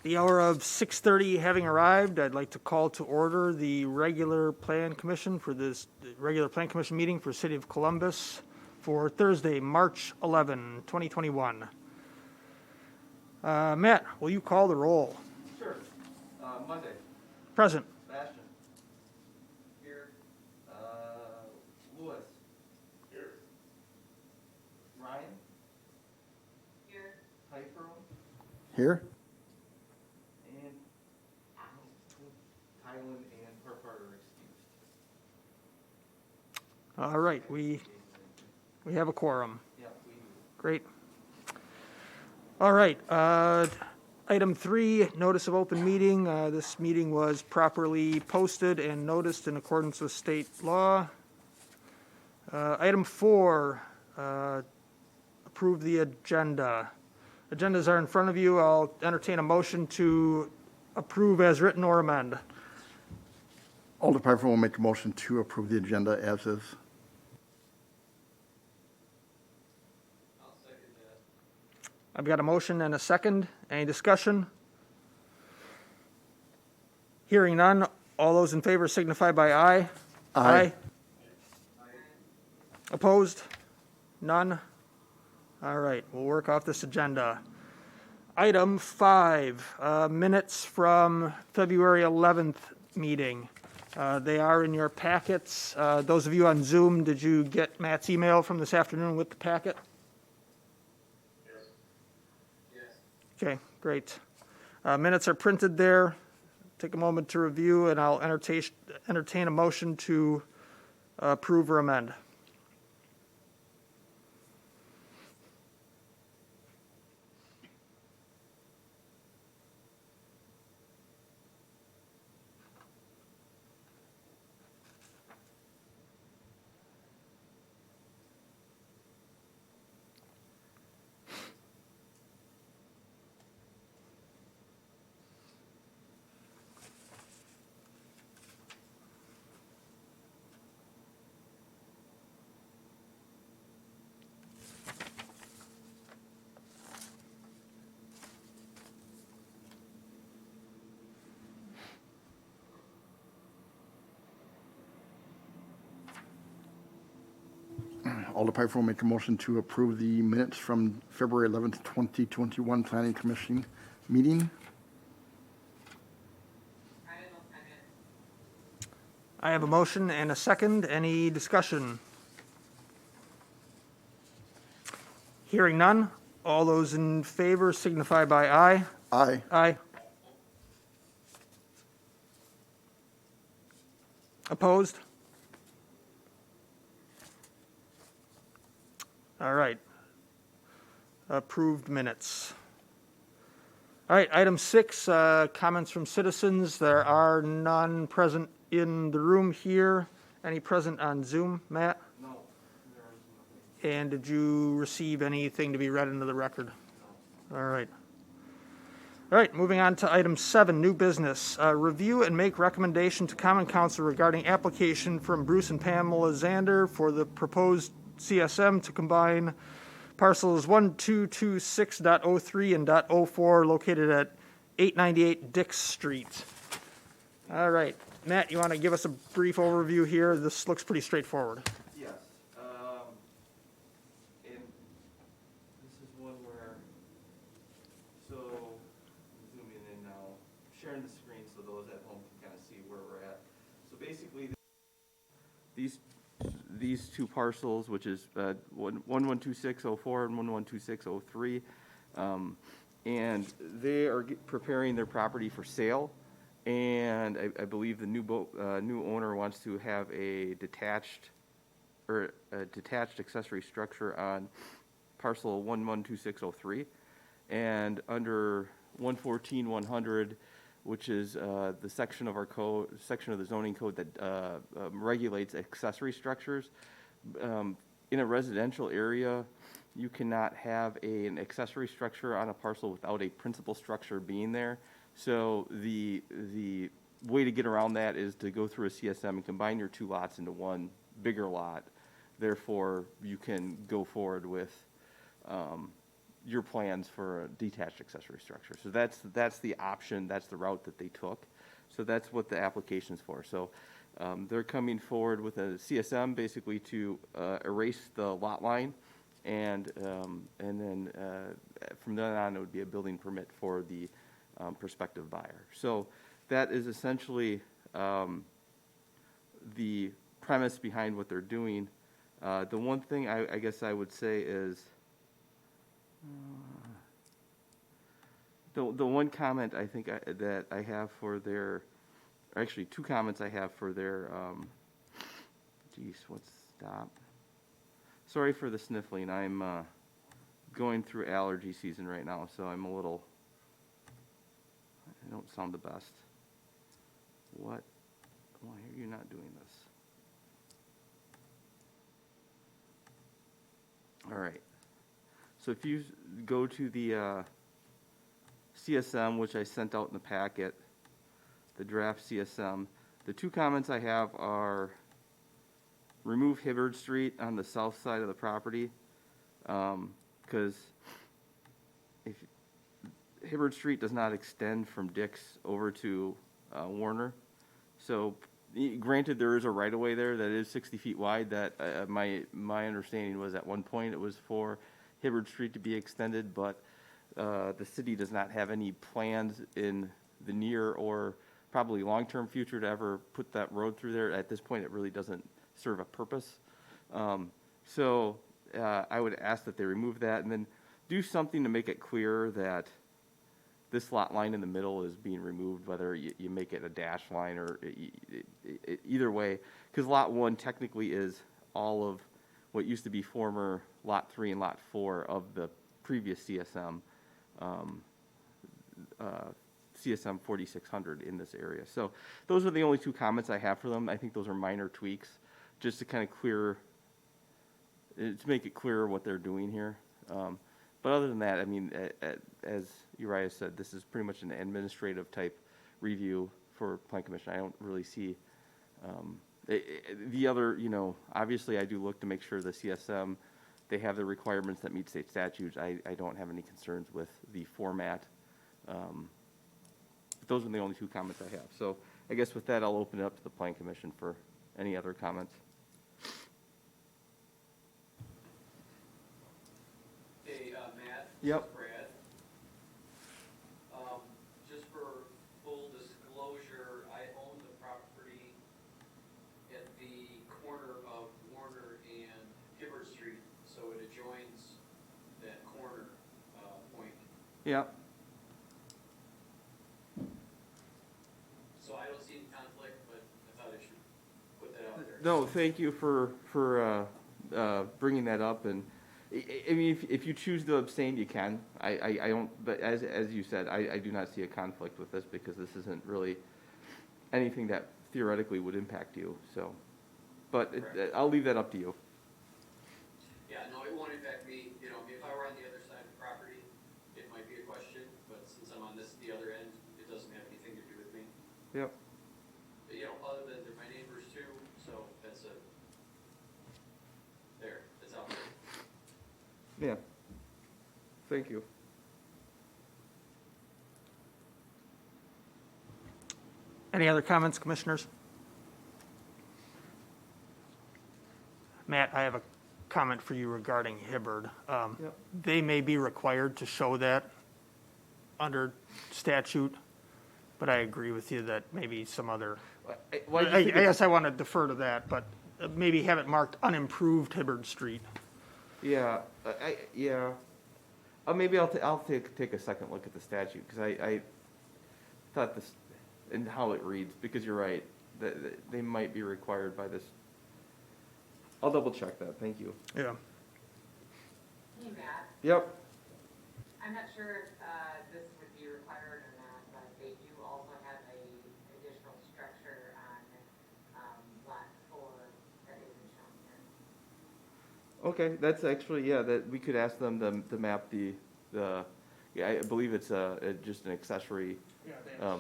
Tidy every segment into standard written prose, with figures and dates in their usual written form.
The hour of 6:30 having arrived, I'd like to call to order the regular Plan Commission meeting for City of Columbus for Thursday, March 11, 2021. Matt, will you call the roll? Sure. Monday. Present. Bastian. Here. Lewis. Here. Ryan. Here. Piper. Here. And Tylen and Parker are excused. All right, we have a quorum. Yeah, we do. Great. All right, item 3, notice of open meeting. This meeting was properly posted and noticed in accordance with state law. Item 4, approve the agenda. Agendas are in front of you. I'll entertain a motion to approve as written or amend. Alder Piper will make a motion to approve the agenda as is. I'll second that. I've got a motion and a second. Any discussion? Hearing none. All those in favor signify by aye. Aye. Opposed? None? All right, we'll work off this agenda. Item 5, minutes from February 11th meeting. They are in your packets. Those of you on Zoom, did you get Matt's email from this afternoon with the packet? Yes. Okay, great. Minutes are printed there. Take a moment to review, and I'll entertain a motion to approve or amend. Alder Piper will make a motion to approve the minutes from February 11th, 2021 Planning Commission meeting. I have a motion and a second. Any discussion? Hearing none. All those in favor signify by aye. Aye. Aye. Opposed? All right. Approved minutes. All right, item 6, comments from citizens. There are none present in the room here. Any present on Zoom, Matt? No, there is nothing. And did you receive anything to be read into the record? No. All right. All right, moving on to item 7, new business. Review and make recommendation to Common Council regarding application from Bruce and Pamela Zander for the proposed CSM to combine parcels 1226.03 and .04 located at 898 Dix Street. All right, Matt, you want to give us a brief overview here? This looks pretty straightforward. Yes. And this is one where, so I'm zooming in now, sharing the screen so those at home can kind of see where we're at. So basically, these two parcels, which is 112604 and 112603, and they are preparing their property for sale. And I believe the new owner wants to have a detached accessory structure on parcel 112603, and under 114-100, which is the section of the zoning code that regulates accessory structures. In a residential area, you cannot have an accessory structure on a parcel without a principal structure being there. So the way to get around that is to go through a CSM and combine your two lots into one bigger lot. Therefore, you can go forward with your plans for a detached accessory structure. So that's the option, that's the route that they took. So that's what the application's for. So they're coming forward with a CSM basically to erase the lot line, and then from then on, it would be a building permit for the prospective buyer. So that is essentially the premise behind what they're doing. The one thing I guess I would say is, the one comment I think that I have for their, or actually two comments I have for their, stop. Sorry for the sniffling. I'm going through allergy season right now, so I'm a little, I don't sound the best. Why are you not doing this? All right. So if you go to the CSM, which I sent out in the packet, the draft CSM, the two comments I have are remove Hibbard Street on the south side of the property, because if Hibbard Street does not extend from Dix over to Warner. So granted, there is a right-of-way there that is 60 feet wide that my understanding was at one point it was for Hibbard Street to be extended, but the city does not have any plans in the near or probably long-term future to ever put that road through there. At this point, it really doesn't serve a purpose. So I would ask that they remove that and then do something to make it clear that this lot line in the middle is being removed, whether you make it a dash line or either way, because Lot 1 technically is all of what used to be former Lot 3 and Lot 4 of the previous CSM, CSM 4600 in this area. So those are the only two comments I have for them. I think those are minor tweaks, just to kind of to make it clearer what they're doing here. But other than that, I mean, as Uriah said, this is pretty much an administrative type review for Plan Commission. I don't really see the other, obviously I do look to make sure the CSM, they have the requirements that meet state statutes. I don't have any concerns with the format. But those are the only two comments I have. So I guess with that, I'll open it up to the Plan Commission for any other comments. Hey, Matt. Yep. This is Brad. Just for full disclosure, I own the property at the corner of Warner and Hibbard Street, so it adjoins that corner point. Yep. So I don't see any conflict, but I thought I should put that out there. No, thank you for bringing that up. And I mean, if you choose to abstain, you can. I don't. But as you said, I do not see a conflict with this because this isn't really anything that theoretically would impact you. So, but I'll leave that up to you. Yeah, no, it won't impact me. If I were on the other side of the property, it might be a question, but since I'm on the other end, it doesn't have anything to do with me. Yep. Other than they're my neighbors too, so that's it's out there. Yeah. Thank you. Any other comments, commissioners? Matt, I have a comment for you regarding Hibbard. Yep. They may be required to show that under statute, but I agree with you that maybe some other, I guess I want to defer to that, but maybe have it marked unimproved Hibbard Street. Yeah, yeah. Maybe I'll take a second look at the statute because I thought this and how it reads, because you're right, they might be required by this. I'll double check that. Thank you. Yeah. Hey, Matt, Yep. I'm not sure if this would be required or not, but they do also have a additional structure on lot 4 that isn't shown here. Okay, that's actually, yeah, that we could ask them to map the yeah, I believe it's just an accessory. Yeah.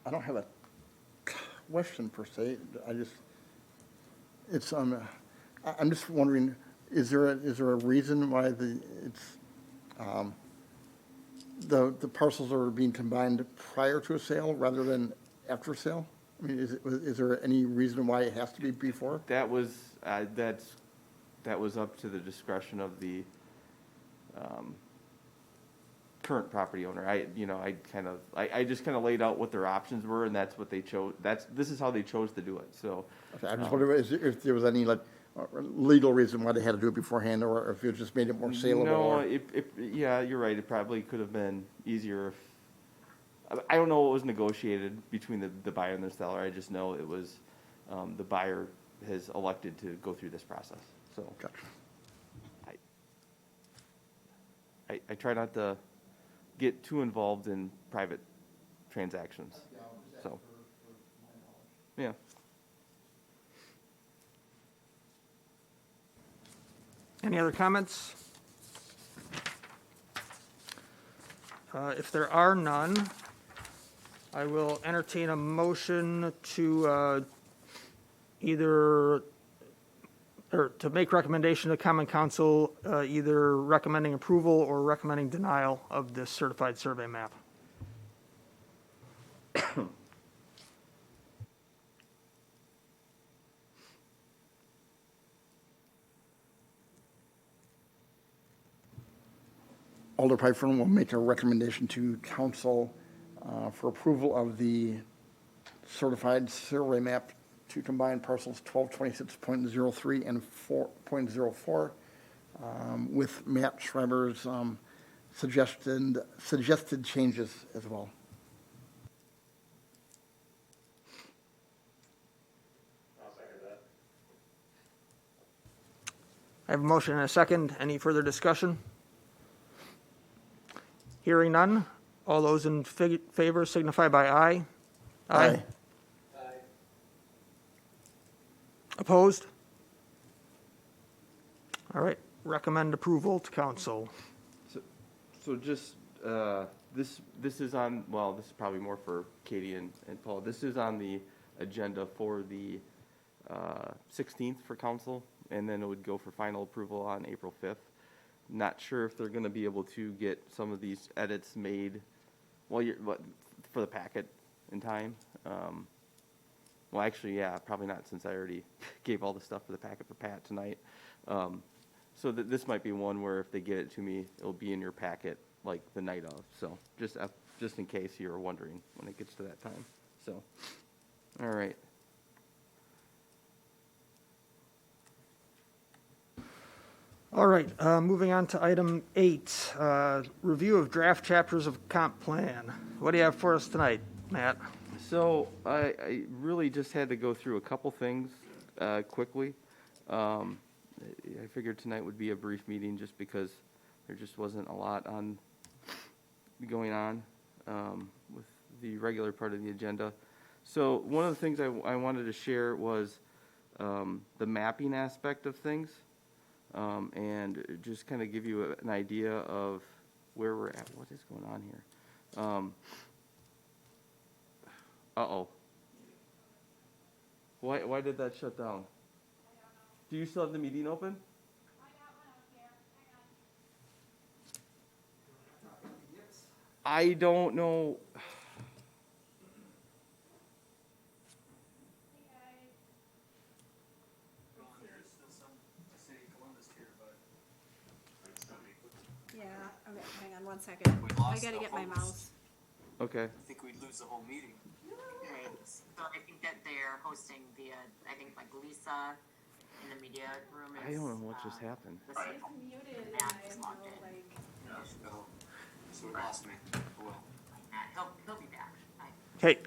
I don't have a question per se. It's I'm just wondering, is there a reason why the parcels are being combined prior to a sale rather than after a sale? I mean, is there any reason why it has to be before? That was, that was up to the discretion of the current property owner. I just kind of laid out what their options were, and that's what they chose. This is how they chose to do it, so. Okay, I'm just wondering if there was any legal reason why they had to do it beforehand, or if it just made it more saleable. No, or- yeah, you're right. It probably could have been easier if, I don't know what was negotiated between the buyer and the seller. I just know it was, the buyer has elected to go through this process, so. Gotcha. I try not to get too involved in private transactions, so. Yeah. Any other comments? If there are none, I will entertain a motion to to make recommendation to Common Council, either recommending approval or recommending denial of this certified survey map. Alder Piper will make a recommendation to council for approval of the certified survey map to combine parcels 1226.03 and 4.04 with Matt Schreiber's suggested changes as well. I have a motion and a second. Any further discussion? Hearing none. All those in favor signify by aye. Aye. Opposed? All right, recommend approval to council. So just, this is on, well, this is probably more for Katie and Paul. This is on the agenda for the 16th for council, and then it would go for final approval on April 5th. Not sure if they're gonna be able to get some of these edits made, for the packet in time. Well, actually, yeah, probably not, since I already gave all the stuff for the packet for Pat tonight. So this might be one where if they get it to me, it'll be in your packet like the night of. So just in case you're wondering when it gets to that time. So, all right. All right, moving on to item 8, review of draft chapters of comp plan. What do you have for us tonight, Matt? So I really just had to go through a couple things quickly. I figured tonight would be a brief meeting just because there just wasn't a lot going on with the regular part of the agenda. So one of the things I wanted to share was the mapping aspect of things, and just kind of give you an idea of where we're at. What is going on here? Uh-oh. Why did that shut down? Do you still have the meeting open? I don't know. There's still some city of Columbus here, but. Yeah, okay, hang on one second. We I lost gotta the get my host. mouse. Okay. I think we'd lose the whole meeting. Right, so I think that they're hosting via, I think like Lisa in the media room is. I don't know what just happened. the same- Matt is logged in. Oh, so we lost me. Oh, well. Matt, he'll be back. Okay,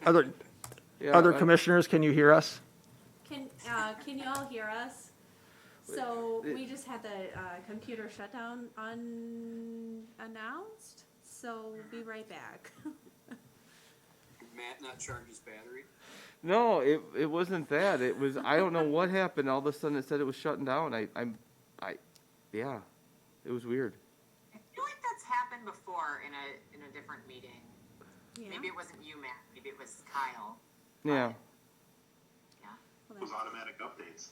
Yeah, other commissioners, can you hear us? Can you all hear us? So we just had the computer shutdown unannounced, so we'll be right back. Did Matt not charge his battery? No, it wasn't that. It was, I don't know what happened. All of a sudden it said it was shutting down. Yeah, it was weird. I feel like that's happened before in a different meeting. Yeah? Maybe it wasn't you, Matt. Maybe it was Kyle. Yeah. Yeah. Hold Those on. automatic updates.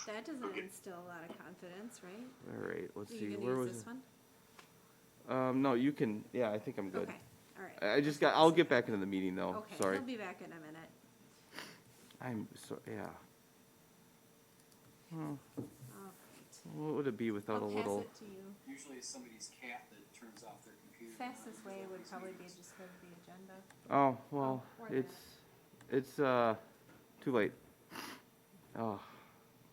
That doesn't instill a lot of confidence, right? All right, let's Are see, you where gonna was use this it? one? No, you can, yeah, I think I'm good. Okay, all right. I'll get back into the meeting though, Okay, sorry. he'll be back in a minute. I'm so, yeah. All right. What would it be without a I'll pass little? it to you. Usually it's somebody's cat that turns off their computer. Fastest way would probably be just go to the agenda. Oh, well, or that. it's, too late. Oh,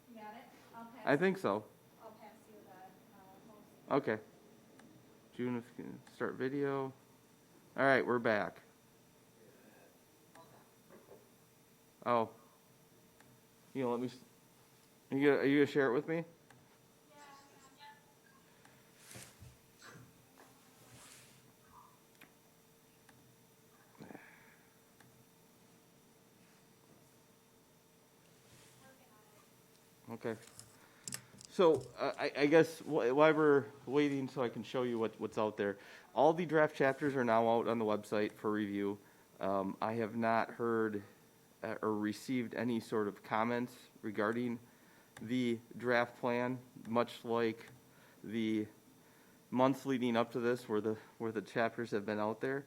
You got it? I'll pass. I think so. I'll pass you the, Okay. June, start video. All right, we're back. Oh. You know, let me, are you gonna share it with me? Okay. So, I guess while we're waiting so I can show you what's out there, all the draft chapters are now out on the website for review. I have not heard or received any sort of comments regarding the draft plan, much like the months leading up to this where the chapters have been out there.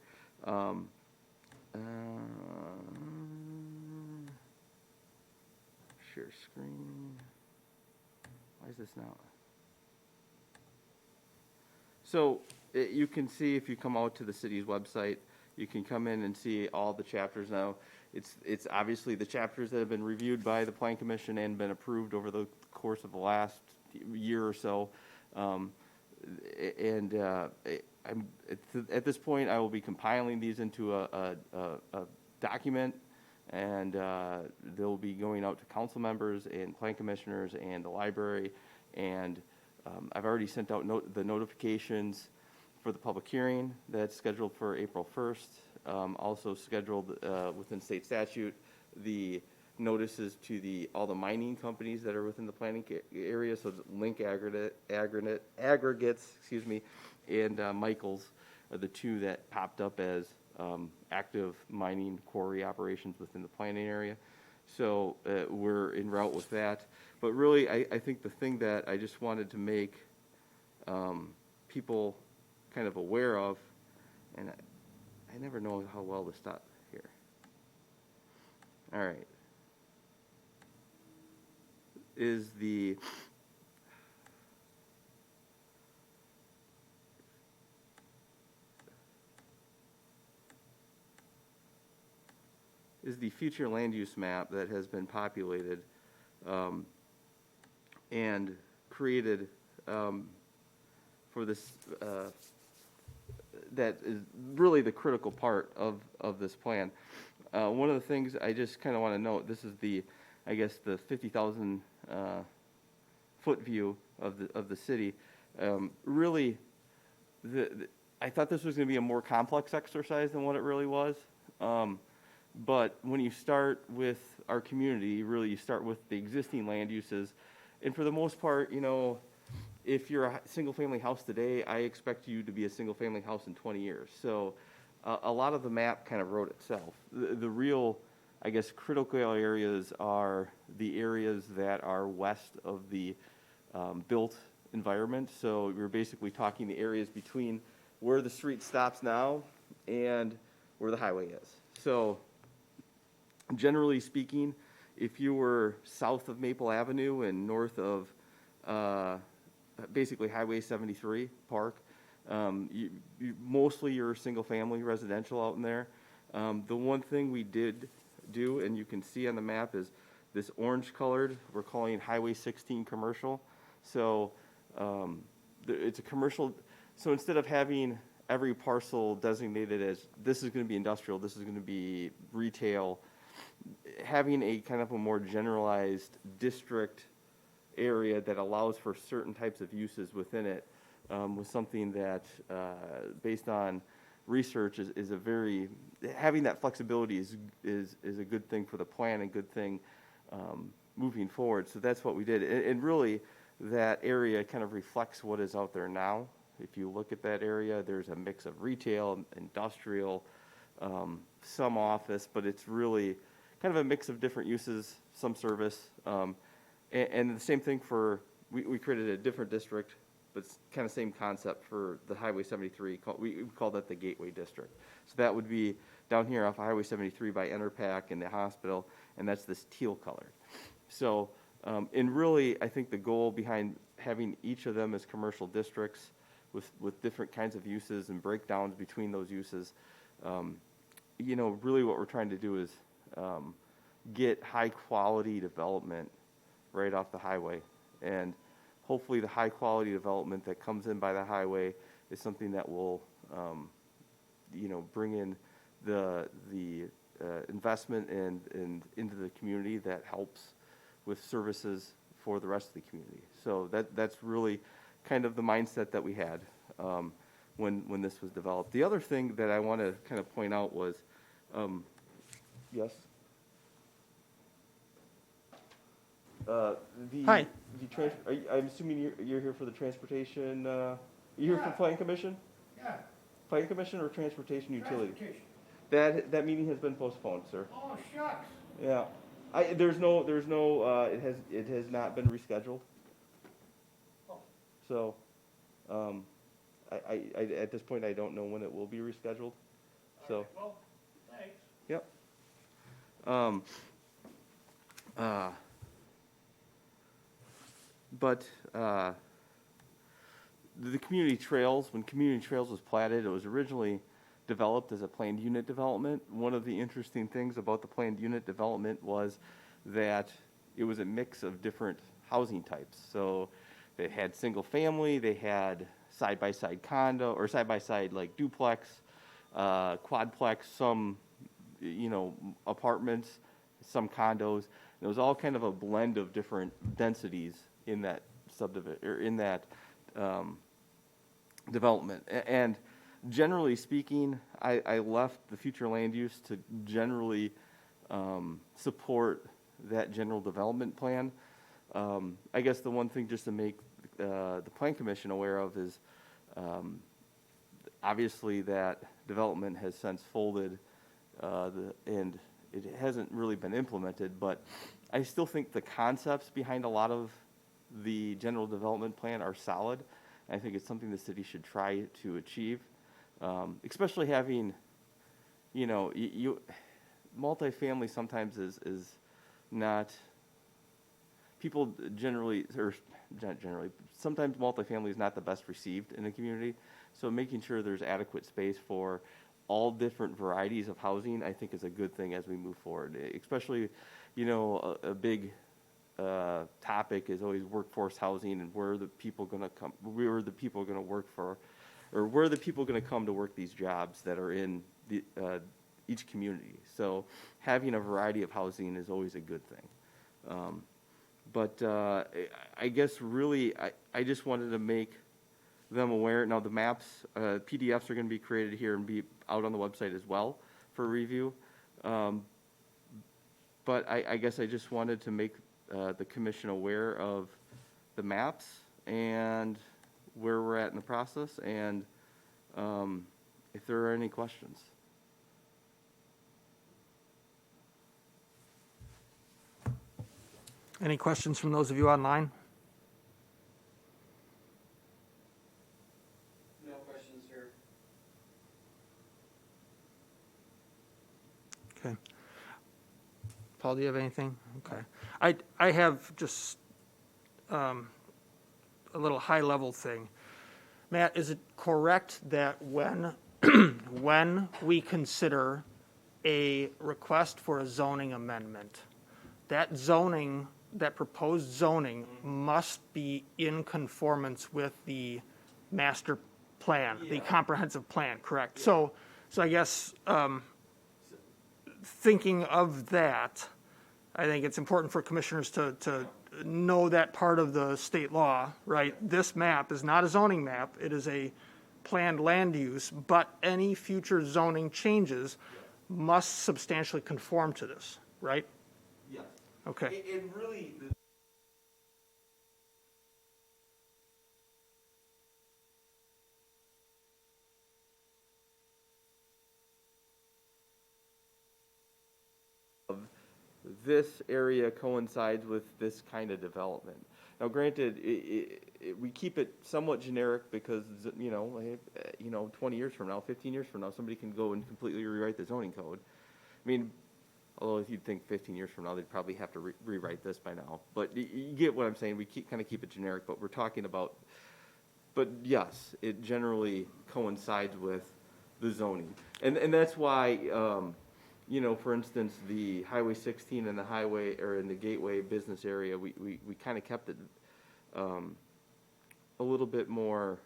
Share screen. Why is this now? So you can see if you come out to the city's website, you can come in and see all the chapters now. It's obviously the chapters that have been reviewed by the Plan Commission and been approved over the course of the last year or so. At this point, I will be compiling these into a document, and they'll be going out to council members and plan commissioners and the library. And I've already sent out the notifications for the public hearing that's scheduled for April 1st. Also scheduled within state statute, the notices to all the mining companies that are within the planning area, so Link Aggregates, excuse me, and Michaels are the two that popped up as active mining quarry operations within the planning area. So we're en route with that. But really, I think the thing that I just wanted to make people kind of aware of, and I never know how well to stop here. All right. Is the future land use map that has been populated and created for this that is really the critical part of this plan. One of the things I just kind of want to note, this is I guess the 50,000 foot view of the city. Really, I thought this was going to be a more complex exercise than what it really was. But when you start with our community, really you start with the existing land uses. And for the most part, if you're a single-family house today, I expect you to be a single-family house in 20 years. So a lot of the map kind of wrote itself. The real, I guess, critical areas are the areas that are west of the built environment. So we're basically talking the areas between where the street stops now and where the highway is. So generally speaking, if you were south of Maple Avenue and north of basically Highway 73 Park, mostly you're single-family residential out in there. The one thing we did do, and you can see on the map, is this orange-colored, we're calling Highway 16 commercial. So it's a commercial. So instead of having every parcel designated as this is going to be industrial, this is going to be retail, having a kind of a more generalized district area that allows for certain types of uses within it was something that, based on research, is a very, having that flexibility is a good thing for the plan and good thing moving forward. So that's what we did. And really, that area kind of reflects what is out there now. If you look at that area, there's a mix of retail, industrial, some office, but it's really kind of a mix of different uses, some service. And the same thing for, we created a different district, but it's kind of same concept for the Highway 73. We call that the Gateway District. So that would be down here off of Highway 73 by Enerpac and the hospital, and that's this teal color. So, and really, I think the goal behind having each of them as commercial districts with different kinds of uses and breakdowns between those uses, you know, really what we're trying to do is get high-quality development right off the highway. And hopefully the high-quality development that comes in by the highway is something that will, you know, bring in the investment and into the community that helps with services for the rest of the community. So that's really kind of the mindset that we had when this was developed. The other thing that I want to kind of point out was, yes? Hi. I'm assuming you're here for the transportation, you're here for Plan Commission? Yeah, Plan Commission or Transportation Utility? transportation. That meeting has been postponed, sir. Oh, shucks. Yeah. It has not been rescheduled. Oh. So, at this point, I don't know when it will be rescheduled. So, All right, well, thanks. yep. But the community trails, when community trails was platted, it was originally developed as a planned unit development. One of the interesting things about the planned unit development was that it was a mix of different housing types. So they had single family, they had side-by-side condo, or side-by-side like duplex, quadplex, some, you know, apartments, some condos. It was all kind of a blend of different densities in that subdivision, or in that development. And generally speaking, I left the future land use to generally support that general development plan. I guess the one thing just to make the Plan Commission aware of is obviously that development has since folded and it hasn't really been implemented, but I still think the concepts behind a lot of the general development plan are solid. I think it's something the city should try to achieve, especially having, you know, multifamily sometimes is not, people generally, or not generally, sometimes multifamily is not the best received in a community. So making sure there's adequate space for all different varieties of housing, I think is a good thing as we move forward. Especially, you know, a big topic is always workforce housing and where are the people going to come, where are the people going to work for, or where are the people going to come to work these jobs that are in the, each community. So having a variety of housing is always a good thing. But I guess really I just wanted to make them aware. Now the maps, PDFs are going to be created here and be out on the website as well for review. But I guess I just wanted to make the commission aware of the maps and where we're at in the process, and if there are any questions. Any questions from those of you online? No questions here. Okay. Paul, do you have anything? Okay. I have just a little high-level thing. Matt, is it correct that when, when we consider a request for a zoning amendment, that zoning, that proposed zoning must be in conformance with the master plan, the comprehensive plan, correct? So I guess, thinking of that, I think it's important for commissioners to know that part of the state law, right? This map is not a zoning map, it is a planned land use, but any future zoning changes must substantially conform to this, right? Yes. Okay. And really, this area coincides with this kind of development. Now, granted, we keep it somewhat generic because, 20 years from now, 15 years from now, somebody can go and completely rewrite the zoning code. I mean, although if you'd think 15 years from now, they'd probably have to rewrite this by now. But you get what I'm saying. We kind of keep it generic, but we're talking about, but yes, it generally coincides with the zoning. And that's why, for instance, the Highway 16 and the highway, or in the Gateway business area, we kind of kept it a little bit more,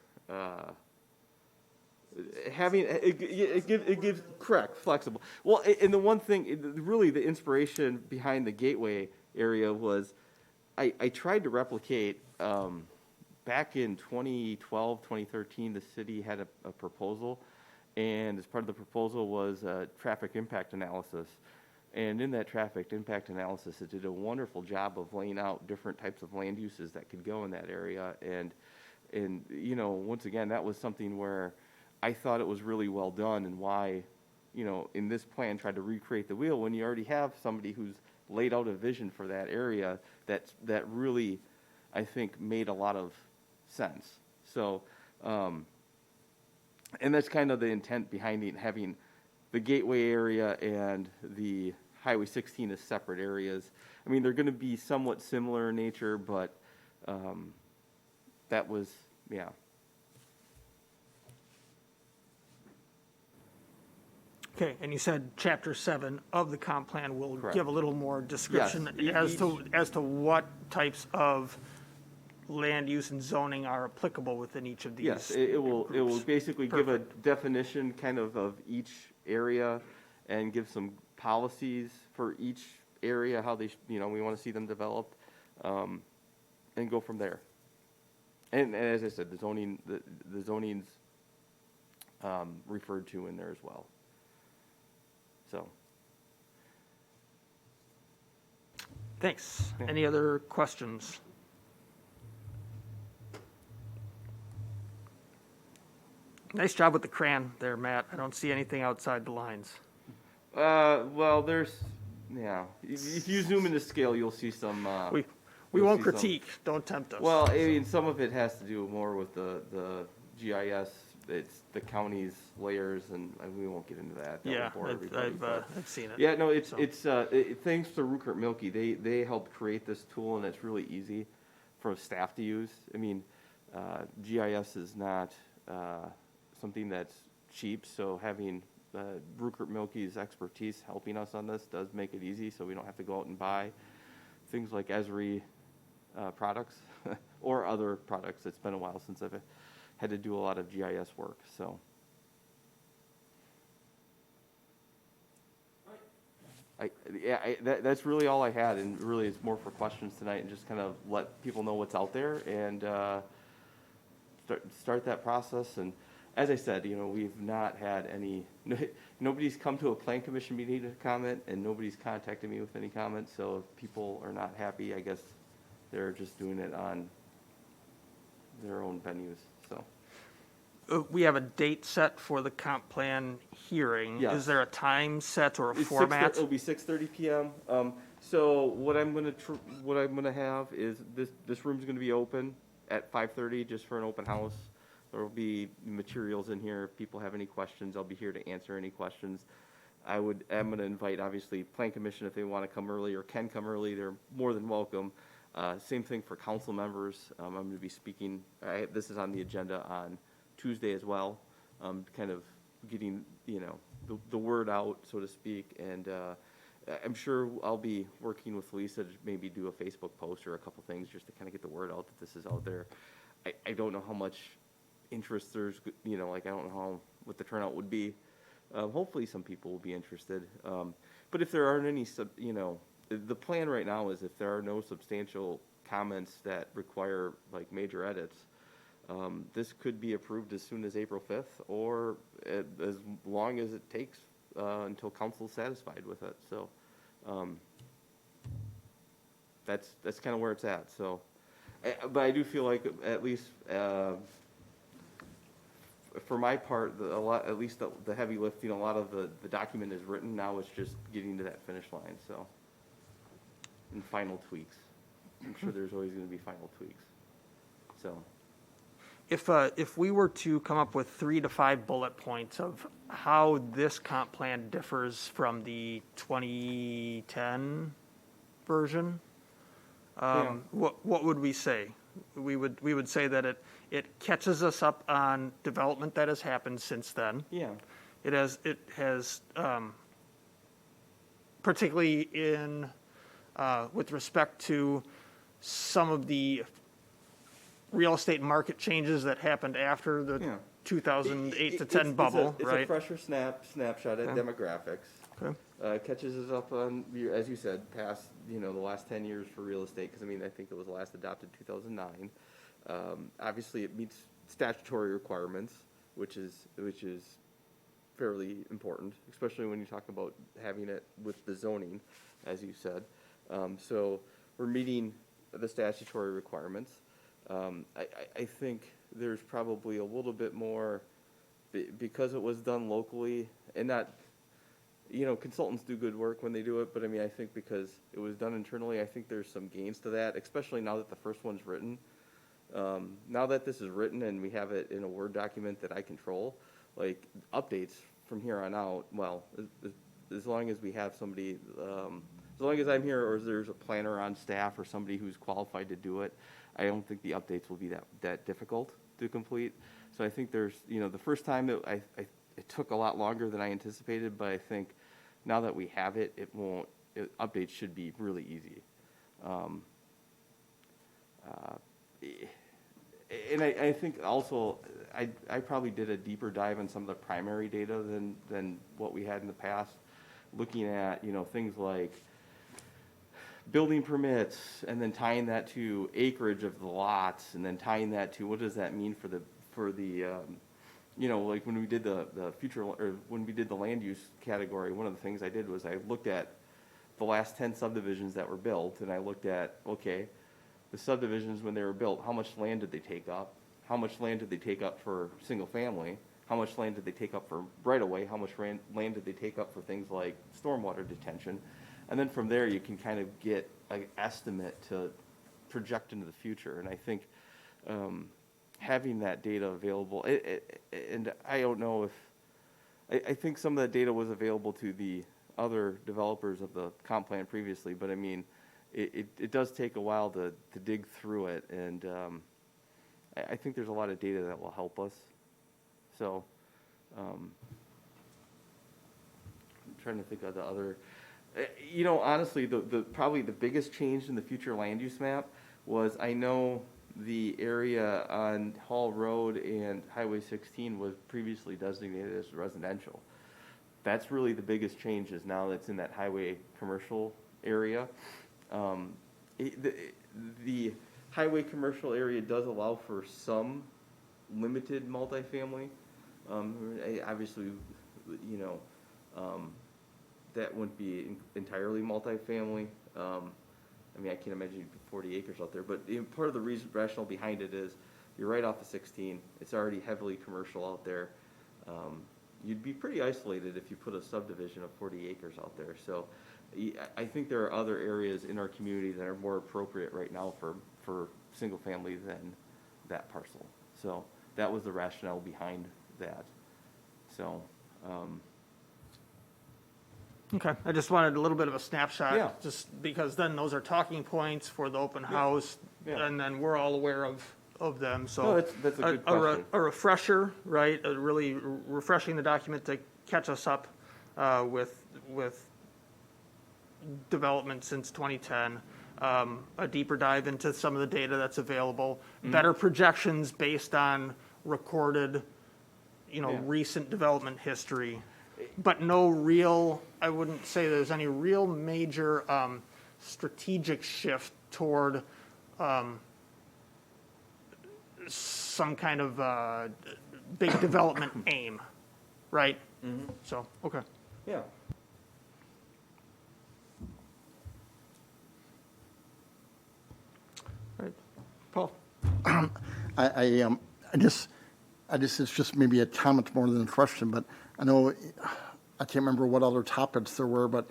it gives, correct, flexible. Well, and the one thing, really the inspiration behind the Gateway area was, I tried to replicate, back in 2012, 2013, the city had a proposal, and as part of the proposal was a traffic impact analysis. And in that traffic impact analysis, it did a wonderful job of laying out different types of land uses that could go in that area. And once again, that was something where I thought it was really well done, and why, in this plan, tried to recreate the wheel when you already have somebody who's laid out a vision for that area that really, I think, made a lot of sense. So, and that's kind of the intent behind having the Gateway area and the Highway 16 as separate areas. I mean, they're going to be somewhat similar in nature, but that was, yeah. Okay, and you said Chapter 7 of the comp plan will Correct. give a little more description as to what types of land use and zoning are applicable within each of these. Yes, it will groups. basically give a definition kind of each area, and give some policies for each area, how they, we want to see them developed, and go from there. And as I said, the zoning's referred to in there as well. So. Thanks. Yeah. Any other questions? Nice job with the crayon there, Matt. I don't see anything outside the lines. Well, there's, yeah. If you zoom into scale, you'll see some. We you'll won't see some- critique. Don't tempt us. Well, I mean, some of it has to do more with the GIS. It's the county's layers, and we won't get into that. That would yeah, bore everybody, I've seen it. yeah, no, it's So- thanks to Rupert Milky. They helped create this tool, and it's really easy for staff to use. I mean, GIS is not something that's cheap, so having Rupert Milky's expertise helping us on this does make it easy, so we don't have to go out and buy things like Esri products or other products. It's been a while since I've had to do a lot of GIS work, so. That's really all I had, and really it's more for questions tonight, and just kind of let people know what's out there, and start that process. And as I said, we've not had nobody's come to a plan commission meeting to comment, and nobody's contacted me with any comments. So if people are not happy, I guess they're just doing it on their own venues. So. We have a date set for the comp plan hearing. Yes. Is there a time set or a It's format? It'll be 6:30 p.m. So what I'm gonna have is this room's gonna be open at 5:30 just for an open house. There will be materials in here. If people have any questions, I'll be here to answer any questions. I'm gonna invite, obviously, Plan Commission if they want to come early or can come early. They're more than welcome. Same thing for council members. I'm gonna be speaking. This is on the agenda on Tuesday as well. Kind of getting the word out, so to speak, and I'm sure I'll be working with Lisa to maybe do a Facebook post or a couple things just to kind of get the word out that this is out there. I don't know how much interest there's, I don't know what the turnout would be. Hopefully some people will be interested. But if there aren't any, the plan right now is if there are no substantial comments that require like major edits, this could be approved as soon as April 5th, or as long as it takes until council's satisfied with it. So that's kind of where it's at. So, but I do feel like at least for my part, at least the heavy lifting, a lot of the document is written. Now it's just getting to that finish line. So. and final tweaks. I'm sure there's always going to be final tweaks. So, If we were to come up with 3 to 5 bullet points of how this comp plan differs from the 2010 version, what would we say? We would say that it catches us up on development that has happened since then. yeah. It has particularly in with respect to some of the real estate market changes that happened after the Yeah. 2008 to 10 bubble, it's right? a fresher snapshot at Yeah. demographics. Okay. Catches us up on, as you said, past, the last 10 years for real estate, because, I think it was last adopted 2009. Obviously, it meets statutory requirements, which is fairly important, especially when you talk about having it with the zoning, as you said. So we're meeting the statutory requirements. I think there's probably a little bit more, because it was done locally, and not, consultants do good work when they do it, but I think because it was done internally, I think there's some gains to that, especially now that the first one's written. Now that this is written and we have it in a Word document that I control, like, updates from here on out, well, as long as we have somebody, as long as I'm here or there's a planner on staff or somebody who's qualified to do it, I don't think the updates will be that difficult to complete. So I think there's, the first time it took a lot longer than I anticipated, but I think now that we have it, updates should be really easy. And I think also, I probably did a deeper dive on some of the primary data than what we had in the past, looking at, things like building permits, and then tying that to acreage of the lots, and then tying that to what does that mean for the like when we did the future, or when we did the land use category, one of the things I did was I looked at the last 10 subdivisions that were built, and I looked at, okay, the subdivisions when they were built, how much land did they take up? How much land did they take up for single family? How much land did they take up for right of way? How much land did they take up for things like stormwater detention? And then from there, you can kind of get an estimate to project into the future. And I think having that data available, and I don't know if, I think some of that data was available to the other developers of the comp plan previously, but it does take a while to dig through it. And I think there's a lot of data that will help us. So I'm trying to think of the other. Honestly, probably the biggest change in the future land use map was, I know the area on Hall Road and Highway 16 was previously designated as residential. That's really the biggest change, is now that's in that highway commercial area. The highway commercial area does allow for some limited multifamily. Obviously, that wouldn't be entirely multifamily. I can't imagine you'd put 40 acres out there, but part of the rationale behind it is you're right off the 16. It's already heavily commercial out there. You'd be pretty isolated if you put a subdivision of 40 acres out there. So I think there are other areas in our community that are more appropriate right now for single family than that parcel. So that was the rationale behind that. So, Okay, I just wanted a little bit of a snapshot. Yeah. Just because then those are talking points for the open house, Yeah. and then we're all aware of them, so. No, that's a good question. A refresher, right, really refreshing the document to catch us up with development since 2010, a deeper dive into some of the data that's available, better projections based on recorded, Yeah. recent development history, but no real, I wouldn't say there's any real major strategic shift toward some kind of big development aim, right? So, okay. Yeah. Right. Paul? I just, it's just maybe a comment more than a question, but I know, I can't remember what other topics there were, but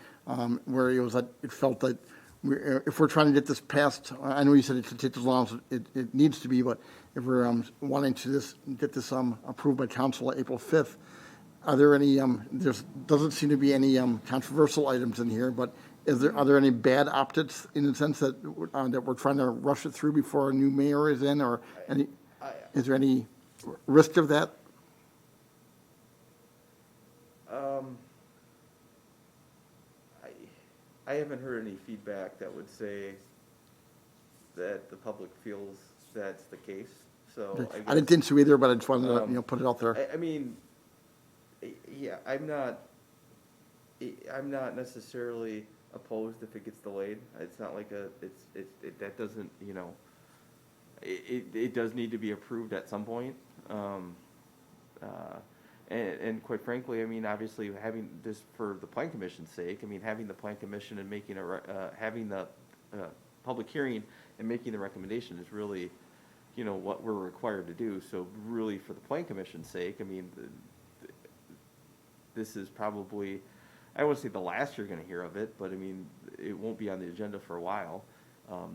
where it was that it felt that if we're trying to get this passed, I know you said it could take as long as it needs to be, but if we're wanting to get this approved by council April 5th, are there any, doesn't seem to be any controversial items in here, but are there any bad optics in the sense that we're trying to rush it through before a new mayor is in, or is there any risk of that? I haven't heard any feedback that would say that the public feels that's the case, so I I didn't guess, think so either, but I just wanted to, put it out there. I mean, yeah, I'm not necessarily opposed if it gets delayed. It's not like that doesn't, it does need to be approved at some point. And quite frankly, I mean, obviously, having this for the plan commission's sake, I mean, having the plan commission and making having the public hearing and making the recommendation is really, what we're required to do. So really, for the plan commission's sake, I mean, this is probably, I wouldn't say the last you're going to hear of it, but I mean, it won't be on the agenda for a while.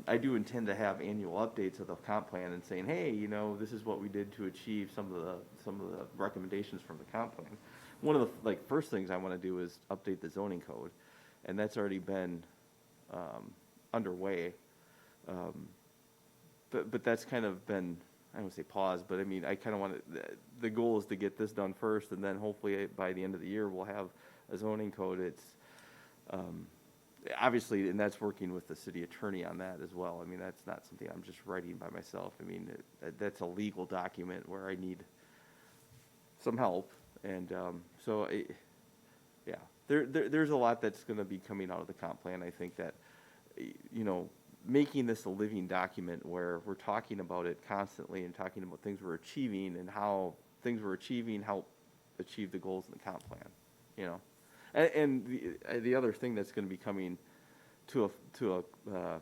I do intend to have annual updates of the comp plan and saying, hey, this is what we did to achieve some of the recommendations from the comp plan. One of the first things I want to do is update the zoning code, and that's already been underway. But that's kind of been, I don't want to say paused, but I mean, I kind of want to, the goal is to get this done first, and then hopefully by the end of the year, we'll have a zoning code. It's, obviously, and that's working with the city attorney on that as well. I mean, that's not something I'm just writing by myself. I mean, that's a legal document where I need some help. And yeah, there's a lot that's going to be coming out of the comp plan. I think that, making this a living document where we're talking about it constantly and talking about things we're achieving and how things we're achieving help achieve the goals in the comp plan, And the other thing that's going to be coming to a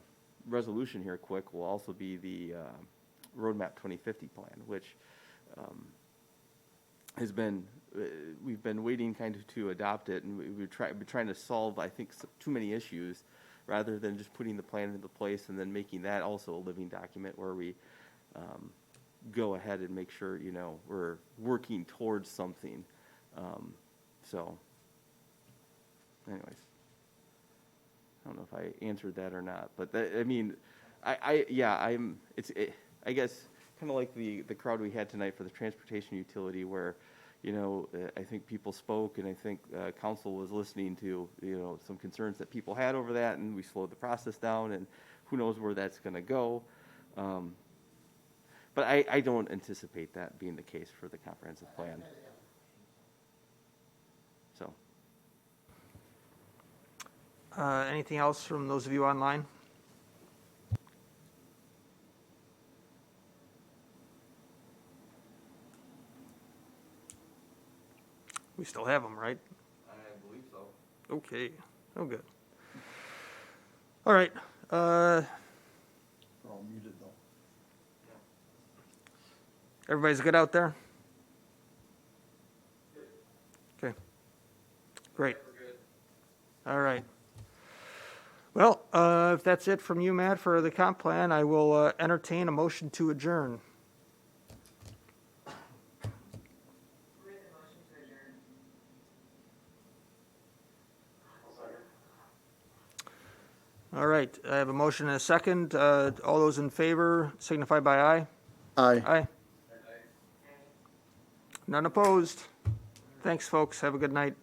resolution here quick will also be the Roadmap 2050 plan, which has been, we've been waiting kind of to adopt it, and we've been trying to solve, I think, too many issues rather than just putting the plan into place and then making that also a living document where we go ahead and make sure, we're working towards something. So anyways, I don't know if I answered that or not, but I mean, I guess kind of like the crowd we had tonight for the transportation utility where, I think people spoke and I think council was listening to, some concerns that people had over that, and we slowed the process down, and who knows where that's going to go. But I don't anticipate that being the case for the comprehensive plan. So. Anything else from those of you online? We still have them, right? I believe so. Okay. Oh, good. All right. They're all muted, though. Everybody's good out there? Okay. Great. We're good. All right. Well, if that's it from you, Matt, for the comp plan, I will entertain a motion to adjourn. Who made the motion to adjourn? All right. I have a motion and a second. All those in favor signify by aye. Aye. Aye. None opposed. Thanks, folks. Have a good night.